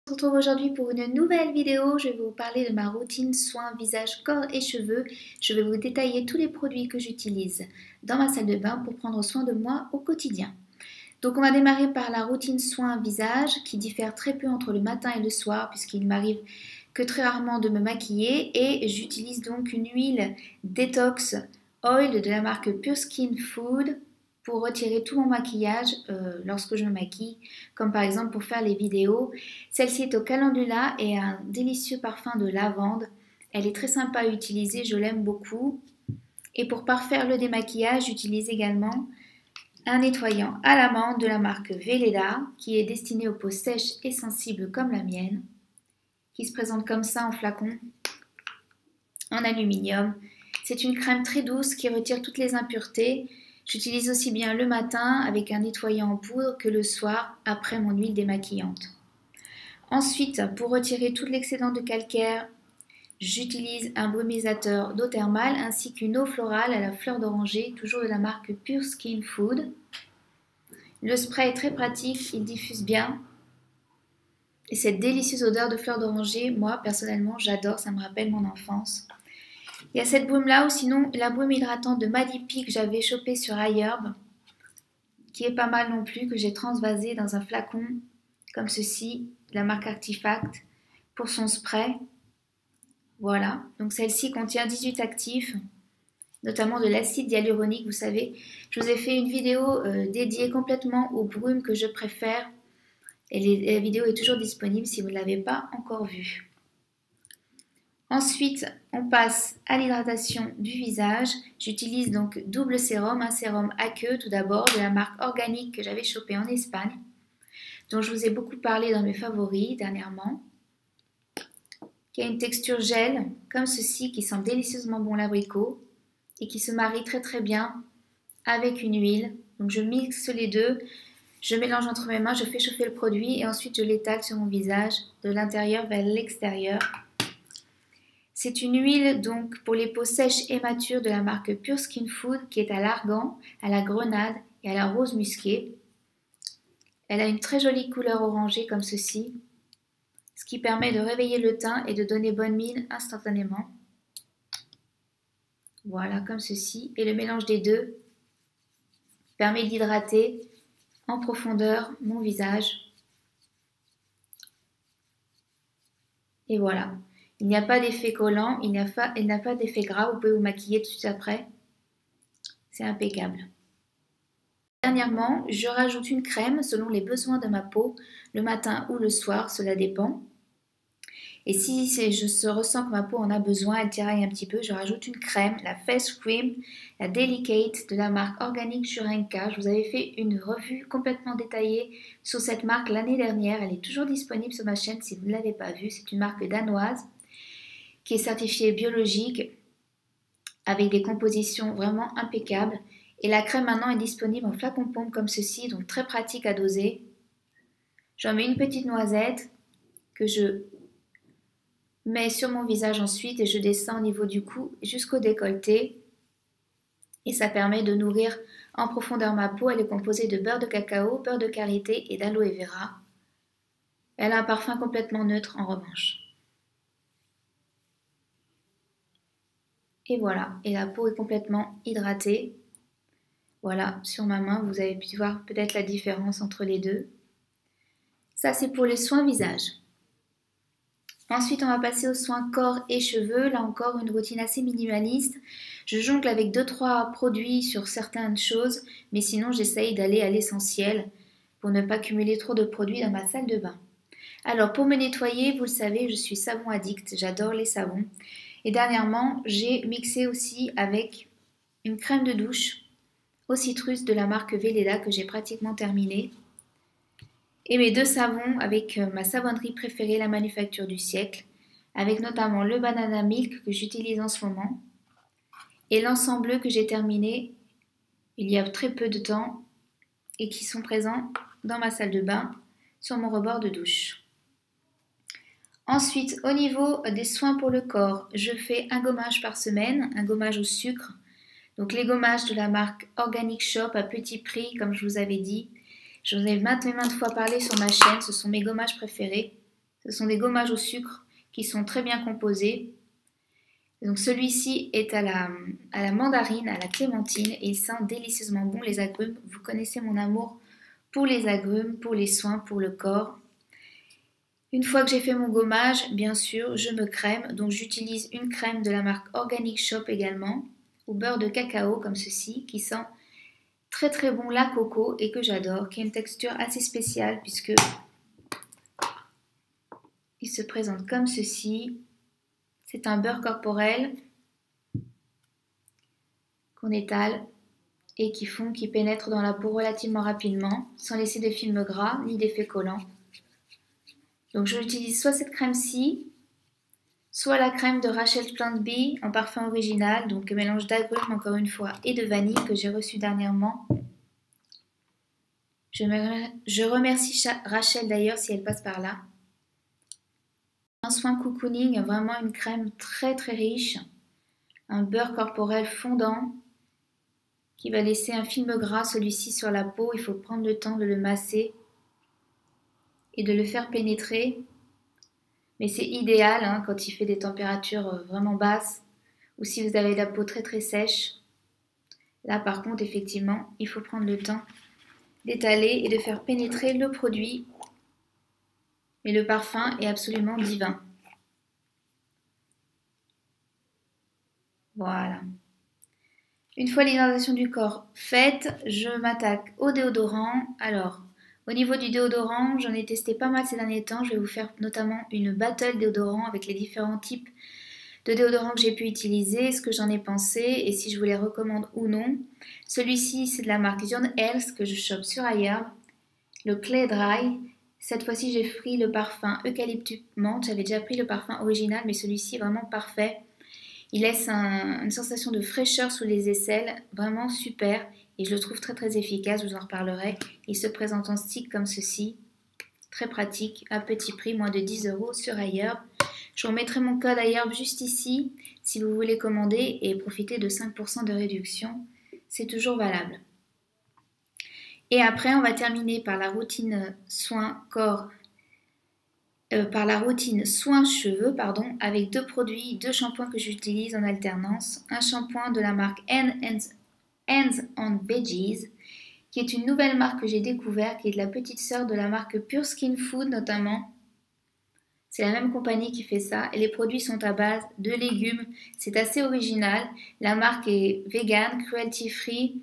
On se retrouve aujourd'hui pour une nouvelle vidéo. Je vais vous parler de ma routine soins visage, corps et cheveux. Je vais vous détailler tous les produits que j'utilise dans ma salle de bain pour prendre soin de moi au quotidien. Donc on va démarrer par la routine soins visage qui diffère très peu entre le matin et le soir puisqu'il m'arrive que très rarement de me maquiller et j'utilise donc une huile Detox Oil de la marque Pure Skin Food pour retirer tout mon maquillage lorsque je me maquille, comme par exemple pour faire les vidéos. Celle-ci est au calendula et a un délicieux parfum de lavande. Elle est très sympa à utiliser, je l'aime beaucoup. Et pour parfaire le démaquillage, j'utilise également un nettoyant à la menthe de la marque Veleda qui est destiné aux peaux sèches et sensibles comme la mienne, qui se présente comme ça en flacon en aluminium. C'est une crème très douce qui retire toutes les impuretés. J'utilise aussi bien le matin avec un nettoyant en poudre que le soir après mon huile démaquillante. Ensuite, pour retirer tout l'excédent de calcaire, j'utilise un brumisateur d'eau thermale ainsi qu'une eau florale à la fleur d'oranger, toujours de la marque Pure Skin Food. Le spray est très pratique, il diffuse bien. Et cette délicieuse odeur de fleur d'oranger, moi personnellement j'adore, ça me rappelle mon enfance. Il y a cette brume là ou sinon la brume hydratante de Malipi que j'avais chopée sur iHerb, qui est pas mal non plus, que j'ai transvasé dans un flacon comme ceci, de la marque Artifact, pour son spray. Voilà, donc celle-ci contient 18 actifs, notamment de l'acide hyaluronique, vous savez. Je vous ai fait une vidéo dédiée complètement aux brumes que je préfère, et la vidéo est toujours disponible si vous ne l'avez pas encore vue. Ensuite, on passe à l'hydratation du visage. J'utilise donc double sérum, un sérum aqueux tout d'abord de la marque Organique que j'avais chopé en Espagne, dont je vous ai beaucoup parlé dans mes favoris dernièrement, qui a une texture gel comme ceci, qui sent délicieusement bon l'abricot et qui se marie très très bien avec une huile. Donc je mixe les deux, je mélange entre mes mains, je fais chauffer le produit et ensuite je l'étale sur mon visage de l'intérieur vers l'extérieur. C'est une huile donc pour les peaux sèches et matures de la marque Pure Skin Food qui est à l'argan, à la grenade et à la rose musquée. Elle a une très jolie couleur orangée comme ceci, ce qui permet de réveiller le teint et de donner bonne mine instantanément. Voilà, comme ceci. Et le mélange des deux permet d'hydrater en profondeur mon visage. Et voilà. Il n'y a pas d'effet collant, il n'y a pas d'effet gras, vous pouvez vous maquiller tout de suite après. C'est impeccable. Dernièrement, je rajoute une crème selon les besoins de ma peau, le matin ou le soir, cela dépend. Et si je ressens que ma peau en a besoin, elle tiraille un petit peu, je rajoute une crème, la Face Cream, la Delicate de la marque Organique Jurenka. Je vous avais fait une revue complètement détaillée sur cette marque l'année dernière. Elle est toujours disponible sur ma chaîne si vous ne l'avez pas vue. C'est une marque danoise qui est certifiée biologique avec des compositions vraiment impeccables. Et la crème maintenant est disponible en flacon pompe comme ceci, donc très pratique à doser. J'en mets une petite noisette que je mets sur mon visage ensuite et je descends au niveau du cou jusqu'au décolleté. Et ça permet de nourrir en profondeur ma peau. Elle est composée de beurre de cacao, beurre de karité et d'aloe vera. Elle a un parfum complètement neutre en revanche. Et voilà, et la peau est complètement hydratée. Voilà, sur ma main, vous avez pu voir peut-être la différence entre les deux. Ça, c'est pour les soins visage. Ensuite, on va passer aux soins corps et cheveux. Là encore, une routine assez minimaliste. Je jongle avec 2-3 produits sur certaines choses, mais sinon, j'essaye d'aller à l'essentiel pour ne pas cumuler trop de produits dans ma salle de bain. Alors, pour me nettoyer, vous le savez, je suis savon addict. J'adore les savons. Et dernièrement, j'ai mixé aussi avec une crème de douche au citrus de la marque Veleda que j'ai pratiquement terminée. Et mes 2 savons avec ma savonnerie préférée, la Manufacture du siècle, avec notamment le Banana Milk que j'utilise en ce moment et l'encens bleu que j'ai terminé il y a très peu de temps et qui sont présents dans ma salle de bain sur mon rebord de douche. Ensuite, au niveau des soins pour le corps, je fais un gommage par semaine, un gommage au sucre. Donc les gommages de la marque Organic Shop à petit prix, comme je vous avais dit. Je vous ai maintes et maintes fois parlé sur ma chaîne, ce sont mes gommages préférés. Ce sont des gommages au sucre qui sont très bien composés. Donc celui-ci est à la mandarine, à la clémentine et il sent délicieusement bon les agrumes. Vous connaissez mon amour pour les agrumes, pour les soins, pour le corps. Une fois que j'ai fait mon gommage, bien sûr, je me crème. Donc j'utilise une crème de la marque Organic Shop également, au beurre de cacao comme ceci, qui sent très très bon la coco et que j'adore, qui a une texture assez spéciale puisque il se présente comme ceci. C'est un beurre corporel qu'on étale et qui pénètre dans la peau relativement rapidement, sans laisser de film gras ni d'effet collant. Donc j'utilise soit cette crème-ci, soit la crème de Rachel Plant Bee en parfum original, donc mélange d'agrumes encore une fois et de vanille que j'ai reçu dernièrement. Je remercie Rachel d'ailleurs si elle passe par là. Un soin cocooning, vraiment une crème très très riche, un beurre corporel fondant qui va laisser un film gras celui-ci sur la peau. Il faut prendre le temps de le masser et de le faire pénétrer. Mais c'est idéal hein, quand il fait des températures vraiment basses ou si vous avez la peau très très sèche. Là par contre effectivement il faut prendre le temps d'étaler et de faire pénétrer le produit. Mais le parfum est absolument divin. Voilà. Une fois l'hydratation du corps faite, je m'attaque au déodorant. Alors, au niveau du déodorant, j'en ai testé pas mal ces derniers temps. Je vais vous faire notamment une battle déodorant avec les différents types de déodorants que j'ai pu utiliser, ce que j'en ai pensé et si je vous les recommande ou non. Celui-ci, c'est de la marque John Health que je chope sur ailleurs. Le Clay Dry. Cette fois-ci, j'ai pris le parfum Eucalyptus Menthe. J'avais déjà pris le parfum original, mais celui-ci est vraiment parfait. Il laisse une sensation de fraîcheur sous les aisselles, vraiment super. Et je le trouve très très efficace, je vous en reparlerai. Il se présente en stick comme ceci. Très pratique, à petit prix, moins de 10 € sur ailleurs. Je vous mettrai mon code ailleurs juste ici, si vous voulez commander et profiter de 5% de réduction. C'est toujours valable. Et après, on va terminer par la routine soins corps, par la routine soins cheveux, avec deux produits, deux shampoings que j'utilise en alternance. Un shampoing de la marque Hands on Veggies, qui est une nouvelle marque que j'ai découverte, qui est de la petite sœur de la marque Pure Skin Food notamment. C'est la même compagnie qui fait ça et les produits sont à base de légumes. C'est assez original. La marque est vegan, cruelty free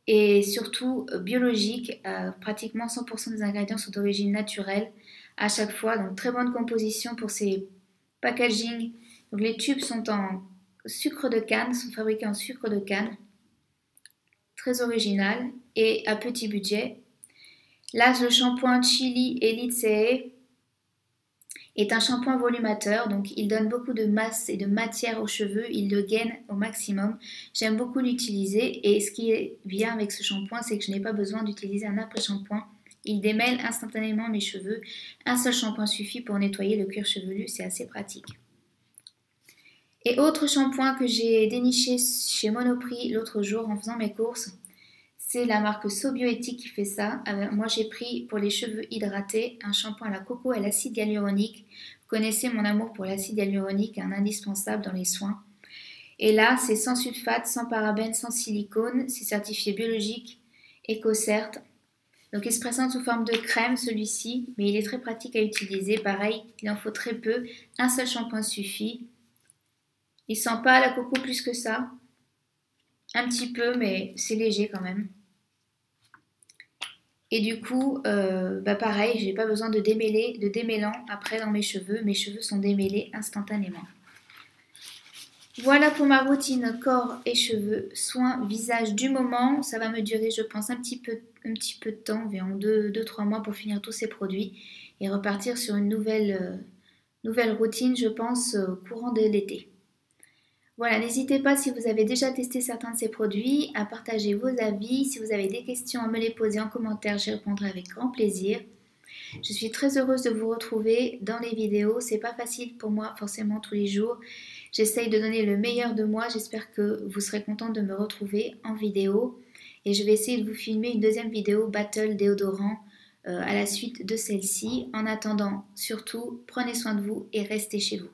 et surtout biologique. Pratiquement 100% des ingrédients sont d'origine naturelle à chaque fois. Donc très bonne composition pour ces packaging. Donc les tubes sont en sucre de canne, sont fabriqués en sucre de canne. Très original et à petit budget. Là, le shampoing Chili Elite CE est un shampoing volumateur, donc il donne beaucoup de masse et de matière aux cheveux, il le gaine au maximum. J'aime beaucoup l'utiliser et ce qui est bien avec ce shampoing, c'est que je n'ai pas besoin d'utiliser un après-shampoing. Il démêle instantanément mes cheveux. Un seul shampoing suffit pour nettoyer le cuir chevelu, c'est assez pratique. Et autre shampoing que j'ai déniché chez Monoprix l'autre jour en faisant mes courses, c'est la marque Sobioéthique qui fait ça. Moi j'ai pris pour les cheveux hydratés un shampoing à la coco et à l'acide hyaluronique. Vous connaissez mon amour pour l'acide hyaluronique, un indispensable dans les soins. Et là c'est sans sulfate, sans parabènes, sans silicone, c'est certifié biologique, EcoCert. Donc il se présente sous forme de crème celui-ci, mais il est très pratique à utiliser. Pareil, il en faut très peu, un seul shampoing suffit. Il sent pas la coco plus que ça. Un petit peu, mais c'est léger quand même. Et du coup, pareil, j'ai pas besoin de démêlant après dans mes cheveux. Mes cheveux sont démêlés instantanément. Voilà pour ma routine corps et cheveux, soins visage du moment. Ça va me durer, je pense, un petit peu de temps, environ 2-3 mois pour finir tous ces produits et repartir sur une nouvelle routine, je pense, courant de l'été. Voilà, n'hésitez pas si vous avez déjà testé certains de ces produits à partager vos avis. Si vous avez des questions à me les poser en commentaire, j'y répondrai avec grand plaisir. Je suis très heureuse de vous retrouver dans les vidéos. C'est pas facile pour moi forcément tous les jours. J'essaye de donner le meilleur de moi. J'espère que vous serez content de me retrouver en vidéo. Et je vais essayer de vous filmer une deuxième vidéo battle déodorant à la suite de celle-ci. En attendant, surtout, prenez soin de vous et restez chez vous.